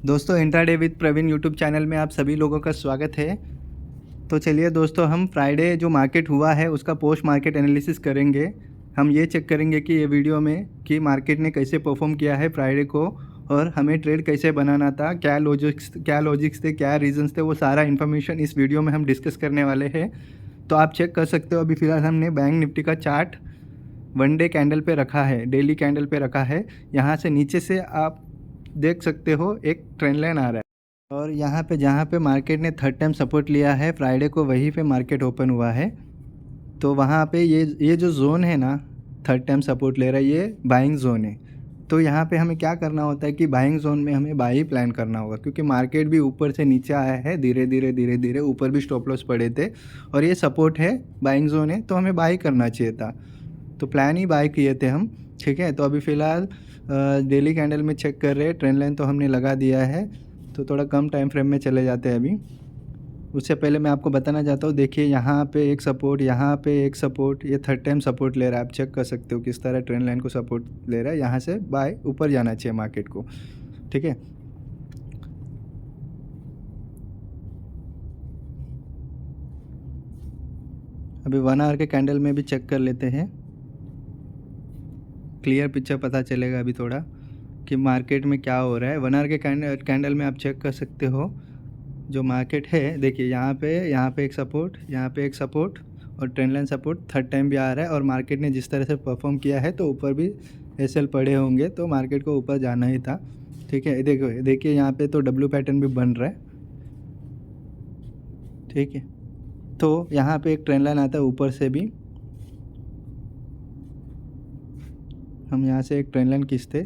दोस्तों intraday with Praveen YouTube channel में आप सभी लोगों का स्वागत है। तो चलिए दोस्तों, हम फ्राइडे जो मार्केट हुआ है उसका पोस्ट मार्केट एनालिसिस करेंगे। हम ये चेक करेंगे कि ये वीडियो में कि मार्केट ने कैसे परफॉर्म किया है फ्राइडे को, और हमें ट्रेड कैसे बनाना था, क्या लॉजिक्स थे, क्या रीजंस थे, वो सारा इन्फॉर्मेशन इस वीडियो में हम डिस्कस करने वाले हैं। तो आप चेक कर सकते हो। अभी फ़िलहाल हमने बैंक निफ्टी का चार्ट वन डे कैंडल पे रखा है, डेली कैंडल पे रखा है। यहाँ से नीचे से आप देख सकते हो एक ट्रेंड लाइन आ रहा है, और यहाँ पे जहाँ पे मार्केट ने थर्ड टाइम सपोर्ट लिया है फ्राइडे को, वहीं पे मार्केट ओपन हुआ है। तो वहाँ पे ये जो जोन है ना, थर्ड टाइम सपोर्ट ले रहा है, ये बाइंग जोन है। तो यहाँ पे हमें क्या करना होता है कि बाइंग जोन में हमें बाई प्लान करना होगा, क्योंकि मार्केट भी ऊपर से नीचे आया है धीरे धीरे, ऊपर भी स्टॉप लॉस पड़े थे, और ये सपोर्ट है, बाइंग जोन है, तो हमें बाई करना चाहिए था। तो प्लान ही बाय किए थे हम, ठीक है। तो अभी फ़िलहाल डेली कैंडल में चेक कर रहे हैं, ट्रेंड लाइन तो हमने लगा दिया है। तो थोड़ा कम टाइम फ्रेम में चले जाते हैं अभी। उससे पहले मैं आपको बताना चाहता हूँ, देखिए यहाँ पे एक सपोर्ट, यहाँ पे एक सपोर्ट, ये थर्ड टाइम सपोर्ट ले रहा है। आप चेक कर सकते हो किस तरह ट्रेंड लाइन को सपोर्ट ले रहा है। यहाँ से बाय ऊपर जाना चाहिए मार्केट को, ठीक है। अभी 1 आवर के कैंडल में भी चेक कर लेते हैं, क्लियर पिक्चर पता चलेगा अभी थोड़ा कि मार्केट में क्या हो रहा है। 1 आवर के कैंडल में आप चेक कर सकते हो जो मार्केट है। देखिए यहाँ पे एक सपोर्ट, यहाँ पे एक सपोर्ट, और trend line support third time भी आ रहा है। और मार्केट ने जिस तरह से परफॉर्म किया है तो ऊपर भी एसएल पड़े होंगे, तो मार्केट को ऊपर जाना ही था, ठीक है। देखिए यहाँ पे तो डब्ल्यू पैटर्न भी बन रहा है, ठीक है। तो यहाँ पे एक ट्रेंड लाइन आता है ऊपर से भी, हम यहाँ से एक ट्रेंड लाइन खींचते,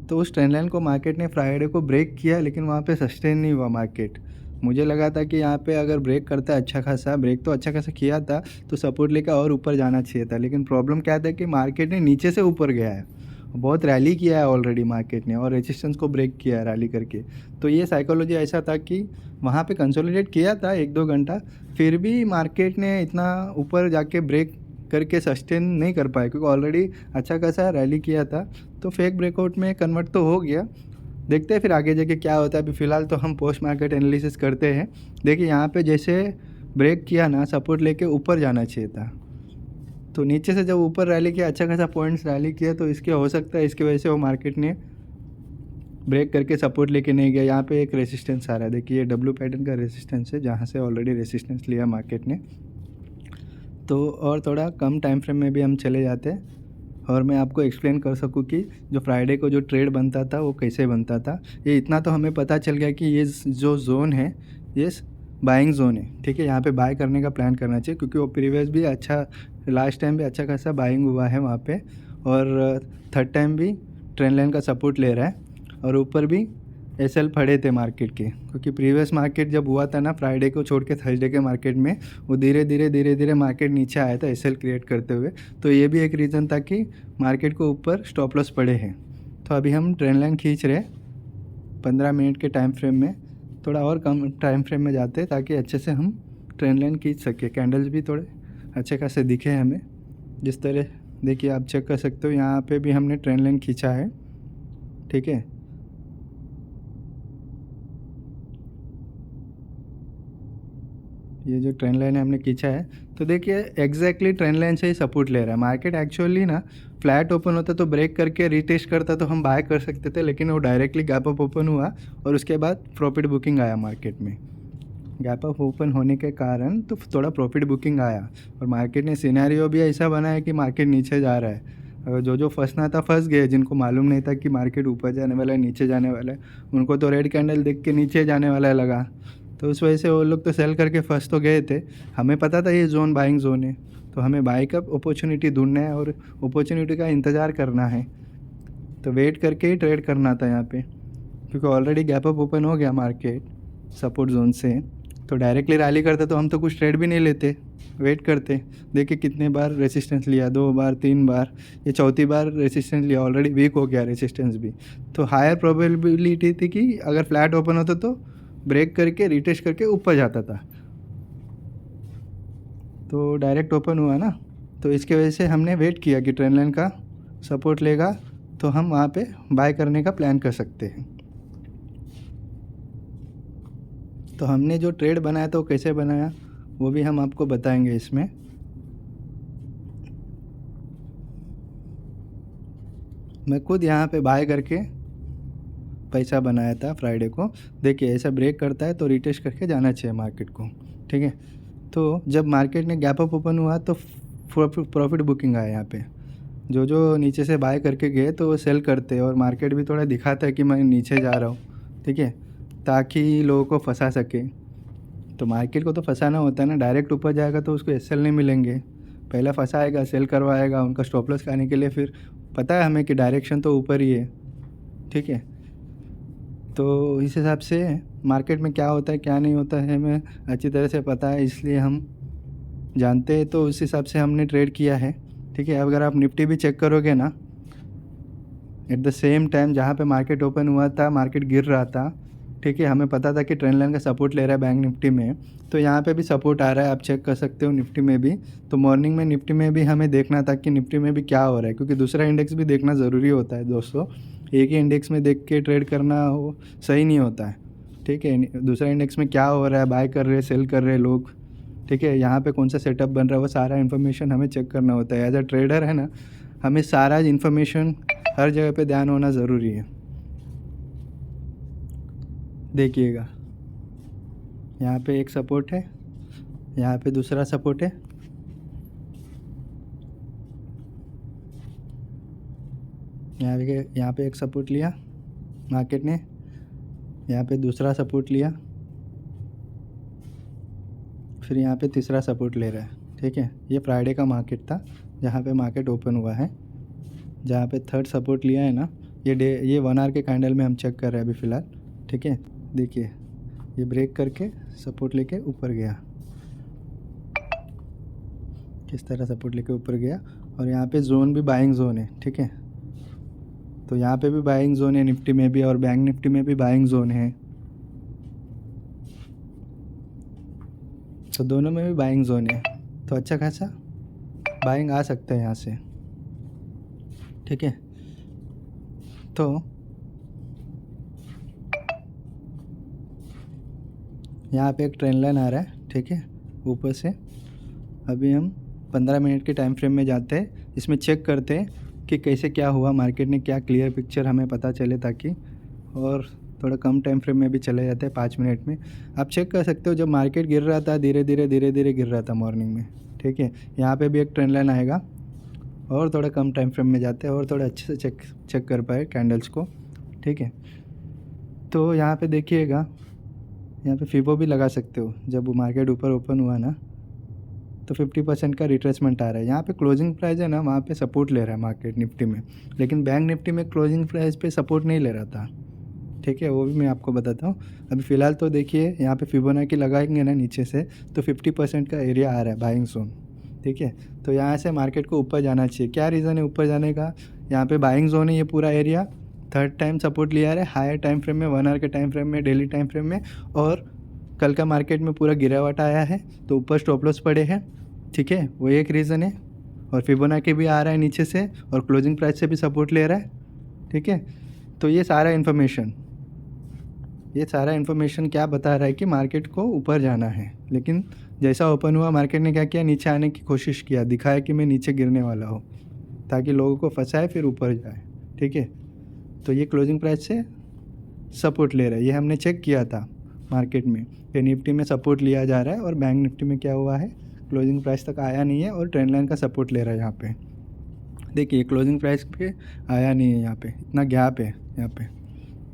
तो उस ट्रेंड लाइन को मार्केट ने फ्राइडे को ब्रेक किया, लेकिन वहाँ पे सस्टेन नहीं हुआ मार्केट। मुझे लगा था कि यहाँ पे अगर ब्रेक करता है, अच्छा खासा ब्रेक तो अच्छा खासा किया था, तो सपोर्ट लेकर और ऊपर जाना चाहिए था। लेकिन प्रॉब्लम क्या था कि मार्केट ने नीचे से ऊपर गया है, बहुत रैली किया है ऑलरेडी मार्केट ने, और रेजिस्टेंस को ब्रेक किया है रैली करके। तो ये साइकोलॉजी ऐसा था कि वहाँ पे कंसोलिडेट किया था 1-2 घंटा, फिर भी मार्केट ने इतना ऊपर जाके ब्रेक करके सस्टेन नहीं कर पाए, क्योंकि ऑलरेडी अच्छा खासा रैली किया था। तो फेक ब्रेकआउट में कन्वर्ट तो हो गया। देखते हैं फिर आगे जाके क्या होता है। अभी फ़िलहाल तो हम पोस्ट मार्केट एनालिसिस करते हैं। देखिए यहाँ पे जैसे ब्रेक किया ना, सपोर्ट लेके ऊपर जाना चाहिए था। तो नीचे से जब ऊपर रैली किया, अच्छा खासा पॉइंट्स रैली किया, तो इसके हो सकता है इसकी वजह से वो मार्केट ने ब्रेक करके सपोर्ट लेके नहीं गया। यहाँ पे एक रेसिस्टेंस आ रहा है, देखिए ये डब्ल्यू पैटर्न का रेसिस्टेंस है, जहाँ से ऑलरेडी रेसिस्टेंस लिया मार्केट ने। तो और थोड़ा कम टाइम फ्रेम में भी हम चले जाते हैं, और मैं आपको एक्सप्लेन कर सकूं कि जो फ्राइडे को जो ट्रेड बनता था वो कैसे बनता था। ये इतना तो हमें पता चल गया कि ये जो जोन है ये बाइंग जोन है, ठीक है। यहाँ पे बाय करने का प्लान करना चाहिए, क्योंकि वो प्रीवियस भी अच्छा, लास्ट टाइम भी अच्छा खासा बाइंग हुआ है वहाँ पे, और थर्ड टाइम भी ट्रेंड लाइन का सपोर्ट ले रहा है, और ऊपर भी एसएल पड़े थे मार्केट के। क्योंकि प्रीवियस मार्केट जब हुआ था ना, फ्राइडे को छोड़ के थर्सडे के मार्केट में, वो धीरे धीरे मार्केट नीचे आया था एसएल क्रिएट करते हुए। तो ये भी एक रीज़न था कि मार्केट को ऊपर स्टॉप लॉस पड़े हैं। तो अभी हम ट्रेंड लाइन खींच रहे 15 मिनट के टाइम फ्रेम में, थोड़ा और कम टाइम फ्रेम में जाते हैं ताकि अच्छे से हम ट्रेंड लाइन खींच सके, कैंडल्स भी थोड़े अच्छे खासे दिखे हमें। जिस तरह देखिए आप चेक कर सकते हो, यहाँ पे भी हमने ट्रेंड लाइन खींचा है, ठीक है। ये जो ट्रेंड लाइन है हमने खींचा है, तो देखिए एग्जैक्टली ट्रेंड लाइन से ही सपोर्ट ले रहा है मार्केट। एक्चुअली ना फ्लैट ओपन होता तो ब्रेक करके रीटेस्ट करता तो हम बाय कर सकते थे, लेकिन वो डायरेक्टली गैप अप ओपन हुआ, और उसके बाद प्रॉफिट बुकिंग आया मार्केट में। गैप अप ओपन होने के कारण तो थोड़ा प्रॉफिट बुकिंग आया, और मार्केट ने सिनेरियो भी ऐसा बनाया कि मार्केट नीचे जा रहा है। अगर जो फंसना था फंस गए, जिनको मालूम नहीं था कि मार्केट ऊपर जाने वाला है नीचे जाने वाला है, उनको तो रेड कैंडल देख के नीचे जाने वाला है लगा, तो उस वजह से वो लोग तो सेल करके फंस तो गए थे। हमें पता था ये जोन बाइंग जोन है, तो हमें बाई का अपॉर्चुनिटी ढूंढना है और अपॉर्चुनिटी का इंतज़ार करना है। तो वेट करके ही ट्रेड करना था यहाँ पे, क्योंकि ऑलरेडी गैप अप ओपन हो गया मार्केट सपोर्ट जोन से। तो डायरेक्टली रैली करते तो हम तो कुछ ट्रेड भी नहीं लेते, वेट करते। देखिए कितने बार रेसिस्टेंस लिया, 2 बार 3 बार, ये चौथी बार रेसिस्टेंस लिया, ऑलरेडी वीक हो गया रेसिस्टेंस भी। तो हायर प्रोबेबिलिटी थी कि अगर फ्लैट ओपन होता तो ब्रेक करके रीटेस्ट करके ऊपर जाता था। तो डायरेक्ट ओपन हुआ ना, तो इसके वजह से हमने वेट किया कि ट्रेंड लाइन का सपोर्ट लेगा तो हम वहाँ पे बाय करने का प्लान कर सकते हैं। तो हमने जो ट्रेड बनाया था वो कैसे बनाया वो भी हम आपको बताएंगे इसमें। मैं खुद यहाँ पे बाय करके पैसा बनाया था फ्राइडे को। देखिए ऐसा ब्रेक करता है तो रिटेस्ट करके जाना चाहिए मार्केट को, ठीक है। तो जब मार्केट ने गैप अप ओपन हुआ तो प्रॉफिट बुकिंग आया यहाँ पे। जो जो नीचे से बाय करके गए तो वो सेल करते और मार्केट भी थोड़ा दिखाता है कि मैं नीचे जा रहा हूँ, ठीक है, ताकि लोगों को फंसा सके। तो मार्केट को तो फंसाना होता है ना, डायरेक्ट ऊपर जाएगा तो उसको एसएल नहीं मिलेंगे, पहला फंसाएगा, सेल करवाएगा उनका स्टॉप लॉस खाने के लिए। फिर पता है हमें कि डायरेक्शन तो ऊपर ही है, ठीक है। तो इस हिसाब से मार्केट में क्या होता है क्या नहीं होता है हमें अच्छी तरह से पता है, इसलिए हम जानते हैं, तो उस हिसाब से हमने ट्रेड किया है, ठीक है। अगर आप निफ्टी भी चेक करोगे ना, एट द सेम टाइम जहाँ पे मार्केट ओपन हुआ था मार्केट गिर रहा था, ठीक है, हमें पता था कि ट्रेंड लाइन का सपोर्ट ले रहा है बैंक निफ्टी में, तो यहाँ पे भी सपोर्ट आ रहा है, आप चेक कर सकते हो निफ्टी में भी। तो मॉर्निंग में निफ्टी में भी हमें देखना था कि निफ्टी में भी क्या हो रहा है, क्योंकि दूसरा इंडेक्स भी देखना ज़रूरी होता है दोस्तों। एक ही इंडेक्स में देख के ट्रेड करना हो सही नहीं होता है, ठीक है। दूसरा इंडेक्स में क्या हो रहा है, बाय कर रहे सेल कर रहे लोग, ठीक है, यहाँ पे कौन सा सेटअप बन रहा है, वो सारा इन्फॉर्मेशन हमें चेक करना होता है। एज अ ट्रेडर है ना, हमें सारा इन्फॉर्मेशन हर जगह पे ध्यान होना ज़रूरी है। देखिएगा यहाँ पे एक सपोर्ट है, यहाँ पे दूसरा सपोर्ट है, यहाँ पे एक सपोर्ट लिया मार्केट ने, यहाँ पे दूसरा सपोर्ट लिया, फिर यहाँ पे तीसरा सपोर्ट ले रहा है, ठीक है। ये फ्राइडे का मार्केट था जहाँ पे मार्केट ओपन हुआ है। जहाँ पे थर्ड सपोर्ट लिया है ना, ये 1 आवर के कैंडल में हम चेक कर रहे हैं अभी फ़िलहाल, ठीक है। देखिए ये ब्रेक करके सपोर्ट लेके ऊपर गया, किस तरह सपोर्ट लेके ऊपर गया, और यहाँ पे जोन भी बाइंग जोन है, ठीक है। तो यहाँ पे भी बाइंग जोन है निफ्टी में भी, और बैंक निफ्टी में भी बाइंग जोन है, तो दोनों में भी बाइंग जोन है, तो अच्छा खासा बाइंग आ सकता है यहाँ से, ठीक है। तो यहाँ पे एक ट्रेंड लाइन आ रहा है, ठीक है, ऊपर से। अभी हम 15 मिनट के टाइम फ्रेम में जाते हैं, इसमें चेक करते हैं कि कैसे क्या हुआ, मार्केट ने क्या क्लियर पिक्चर हमें पता चले, ताकि और थोड़ा कम टाइम फ्रेम में भी चले जाते हैं 5 मिनट में। आप चेक कर सकते हो जब मार्केट गिर रहा था धीरे धीरे गिर रहा था मॉर्निंग में, ठीक है। यहाँ पे भी एक ट्रेंड लाइन आएगा, और थोड़ा कम टाइम फ्रेम में जाते हैं और थोड़ा अच्छे से चेक कर पाए कैंडल्स को, ठीक है। तो यहाँ पे देखिएगा, यहाँ पे फिबो भी लगा सकते हो। जब मार्केट ऊपर ओपन हुआ ना तो 50% का रिट्रेसमेंट आ रहा है। यहाँ पे क्लोजिंग प्राइस है ना, वहाँ पे सपोर्ट ले रहा है मार्केट निफ्टी में, लेकिन बैंक निफ्टी में क्लोजिंग प्राइस पे सपोर्ट नहीं ले रहा था, ठीक है, वो भी मैं आपको बताता हूँ। अभी फ़िलहाल तो देखिए यहाँ पे फिबोनाची लगाएंगे ना नीचे से, तो 50% का एरिया आ रहा है बाइंग जोन, ठीक है। तो यहाँ से मार्केट को ऊपर जाना चाहिए। क्या रीज़न है ऊपर जाने का, यहाँ पे बाइंग जोन है ये पूरा एरिया, थर्ड टाइम सपोर्ट लिया है हायर टाइम फ्रेम में, 1 आवर के टाइम फ्रेम में, डेली टाइम फ्रेम में, और कल का मार्केट में पूरा गिरावट आया है तो ऊपर स्टॉप लॉस पड़े हैं, ठीक है, वो एक रीज़न है। और फिबोनाची भी आ रहा है नीचे से, और क्लोजिंग प्राइस से भी सपोर्ट ले रहा है, ठीक है। तो ये सारा इन्फॉर्मेशन क्या बता रहा है कि मार्केट को ऊपर जाना है, लेकिन जैसा ओपन हुआ मार्केट ने क्या किया, नीचे आने की कोशिश किया, दिखाया कि मैं नीचे गिरने वाला हूँ, ताकि लोगों को फंसाए फिर ऊपर जाए, ठीक है। तो ये क्लोजिंग प्राइस से सपोर्ट ले रहा है, ये हमने चेक किया था मार्केट में कि निफ्टी में सपोर्ट लिया जा रहा है, और बैंक निफ्टी में क्या हुआ है, क्लोजिंग प्राइस तक आया नहीं है और ट्रेंड लाइन का सपोर्ट ले रहा है। यहाँ पे देखिए क्लोजिंग प्राइस पे आया नहीं है, यहाँ पे इतना गैप है यहाँ पे,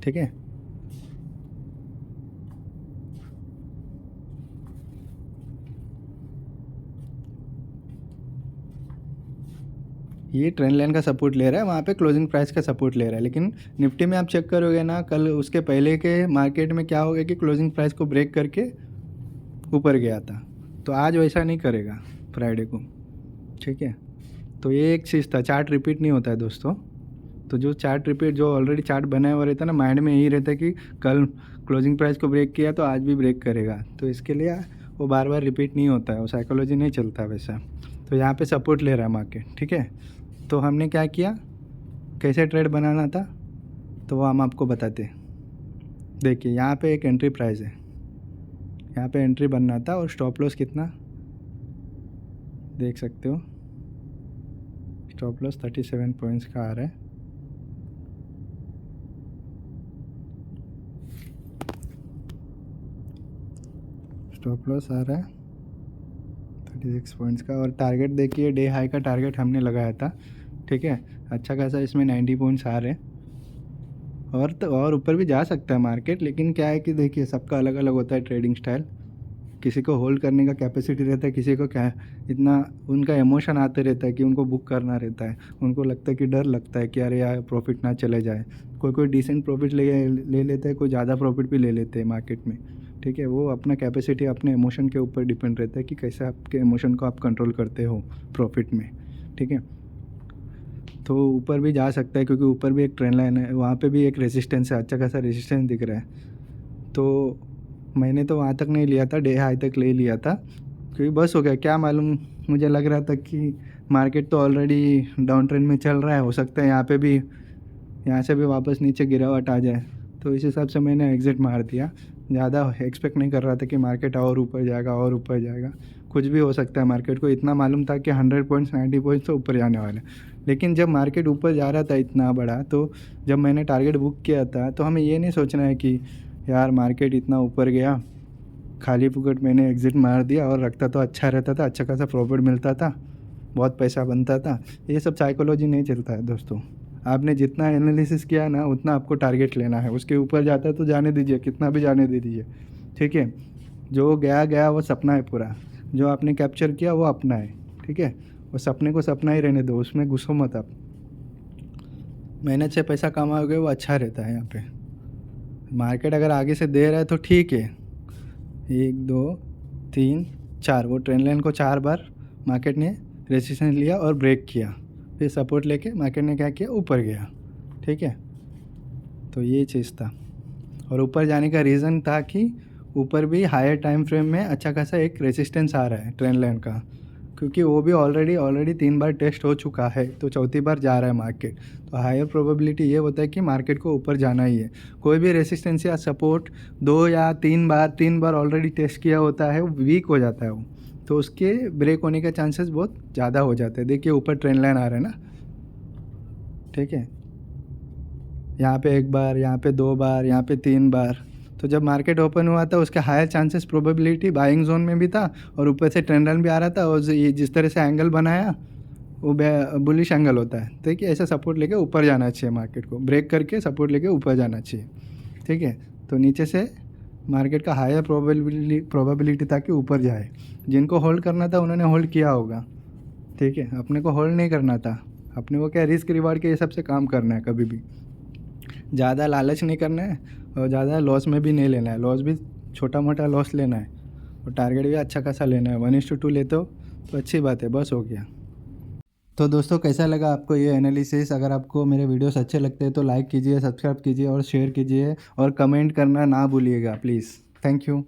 ठीक है। ये ट्रेंड लाइन का सपोर्ट ले रहा है, वहाँ पे क्लोजिंग प्राइस का सपोर्ट ले रहा है, लेकिन निफ्टी में आप चेक करोगे ना, कल उसके पहले के मार्केट में क्या हो गया कि क्लोजिंग प्राइस को ब्रेक करके ऊपर गया था, तो आज वैसा नहीं करेगा फ्राइडे को, ठीक है। तो ये एक चीज़ था, चार्ट रिपीट नहीं होता है दोस्तों। तो जो चार्ट रिपीट, जो ऑलरेडी चार्ट बना हुआ रहता है ना, माइंड में यही रहता है कि कल क्लोजिंग प्राइस को ब्रेक किया तो आज भी ब्रेक करेगा, तो इसके लिए वो बार बार रिपीट नहीं होता है, वो साइकोलॉजी नहीं चलता वैसा। तो यहाँ पे सपोर्ट ले रहा है मार्केट, ठीक है। तो हमने क्या किया, कैसे ट्रेड बनाना था, तो वो हम आपको बताते। देखिए यहाँ पे एक एंट्री प्राइस है, यहाँ पे एंट्री बनना था और स्टॉप लॉस कितना देख सकते हो, स्टॉप लॉस 37 पॉइंट्स का आ रहा है। स्टॉप लॉस आ रहा है 36 पॉइंट्स का, और टारगेट देखिए डे हाई का टारगेट हमने लगाया था, ठीक है। अच्छा खासा इसमें 90 पॉइंट्स आ रहे हैं, और तो और ऊपर भी जा सकता है मार्केट, लेकिन क्या है कि देखिए सबका अलग अलग होता है ट्रेडिंग स्टाइल। किसी को होल्ड करने का कैपेसिटी रहता है, किसी को क्या इतना उनका इमोशन आते रहता है कि उनको बुक करना रहता है, उनको लगता है कि डर लगता है कि अरे यार प्रॉफिट ना चले जाए। कोई डिसेंट प्रॉफिट ले लेते हैं, कोई ज़्यादा प्रॉफिट भी ले लेते हैं मार्केट में, ठीक है। वो अपना कैपेसिटी अपने इमोशन के ऊपर डिपेंड रहता है कि कैसे आपके इमोशन को आप कंट्रोल करते हो प्रॉफिट में, ठीक है। तो ऊपर भी जा सकता है क्योंकि ऊपर भी एक ट्रेंड लाइन है, वहाँ पे भी एक रेजिस्टेंस है, अच्छा खासा रेजिस्टेंस दिख रहा है। तो मैंने तो वहाँ तक नहीं लिया था, डे हाई तक ले लिया था, क्योंकि बस हो गया, क्या मालूम, मुझे लग रहा था कि मार्केट तो ऑलरेडी डाउन ट्रेंड में चल रहा है, हो सकता है यहाँ पे भी, यहाँ से भी वापस नीचे गिरावट आ जाए। तो इस हिसाब से मैंने एग्ज़िट मार दिया। ज़्यादा एक्सपेक्ट नहीं कर रहा था कि मार्केट और ऊपर जाएगा और ऊपर जाएगा, कुछ भी हो सकता है। मार्केट को इतना मालूम था कि 100 पॉइंट्स 90 पॉइंट्स तो ऊपर जाने वाले, लेकिन जब मार्केट ऊपर जा रहा था इतना बड़ा, तो जब मैंने टारगेट बुक किया था तो हमें ये नहीं सोचना है कि यार मार्केट इतना ऊपर गया, खाली फुकट मैंने एग्ज़िट मार दिया, और रखता तो अच्छा रहता था, अच्छा खासा प्रॉफिट मिलता था, बहुत पैसा बनता था। ये सब साइकोलॉजी नहीं चलता है दोस्तों। आपने जितना एनालिसिस किया ना उतना आपको टारगेट लेना है, उसके ऊपर जाता है तो जाने दीजिए, कितना भी जाने दे दीजिए, ठीक है। जो गया गया वो सपना है पूरा, जो आपने कैप्चर किया वो अपना है, ठीक है। वो सपने को सपना ही रहने दो, उसमें घुसो मत आप। मेहनत से पैसा कमाओगे वो अच्छा रहता है। यहाँ पे मार्केट अगर आगे से दे रहा है तो ठीक है, 1 2 3 4, वो ट्रेंड लाइन को 4 बार मार्केट ने रेजिस्टेंस लिया और ब्रेक किया, फिर सपोर्ट लेके मार्केट ने क्या किया, ऊपर गया, ठीक है। तो ये चीज़ था, और ऊपर जाने का रीज़न था कि ऊपर भी हायर टाइम फ्रेम में अच्छा खासा एक रेजिस्टेंस आ रहा है ट्रेंड लाइन का, क्योंकि वो भी ऑलरेडी 3 बार टेस्ट हो चुका है, तो चौथी बार जा रहा है मार्केट। तो हायर प्रोबेबिलिटी ये होता है कि मार्केट को ऊपर जाना ही है। कोई भी रेजिस्टेंस या सपोर्ट 2 या 3 बार ऑलरेडी टेस्ट किया होता है, वो वीक हो जाता है वो, तो उसके ब्रेक होने के चांसेस बहुत ज़्यादा हो जाते हैं। देखिए ऊपर ट्रेंड लाइन आ रहा है ना, ठीक है। यहाँ पे 1 बार, यहाँ पे 2 बार, यहाँ पे 3 बार, तो जब मार्केट ओपन हुआ था उसके higher chances probability buying zone में भी था, और ऊपर से ट्रेंड लाइन भी आ रहा था, और ये जिस तरह से एंगल बनाया वो बुलिश एंगल होता है, ठीक है। ऐसा सपोर्ट लेके ऊपर जाना चाहिए, मार्केट को ब्रेक करके सपोर्ट लेके ऊपर जाना चाहिए, ठीक है। तो नीचे से मार्केट का हायर प्रोबेबिलिटी था कि ऊपर जाए। जिनको होल्ड करना था उन्होंने होल्ड किया होगा, ठीक है। अपने को होल्ड नहीं करना था, अपने को क्या रिस्क रिवार्ड के हिसाब से काम करना है, कभी भी ज़्यादा लालच नहीं करना है, और ज़्यादा लॉस में भी नहीं लेना है। लॉस भी छोटा मोटा लॉस लेना है, और टारगेट भी अच्छा खासा लेना है। 1:2 लेते हो तो अच्छी बात है, बस हो गया। तो दोस्तों कैसा लगा आपको ये एनालिसिस? अगर आपको मेरे वीडियोस अच्छे लगते हैं तो लाइक कीजिए, सब्सक्राइब कीजिए और शेयर कीजिए, और कमेंट करना ना भूलिएगा प्लीज़। Thank you.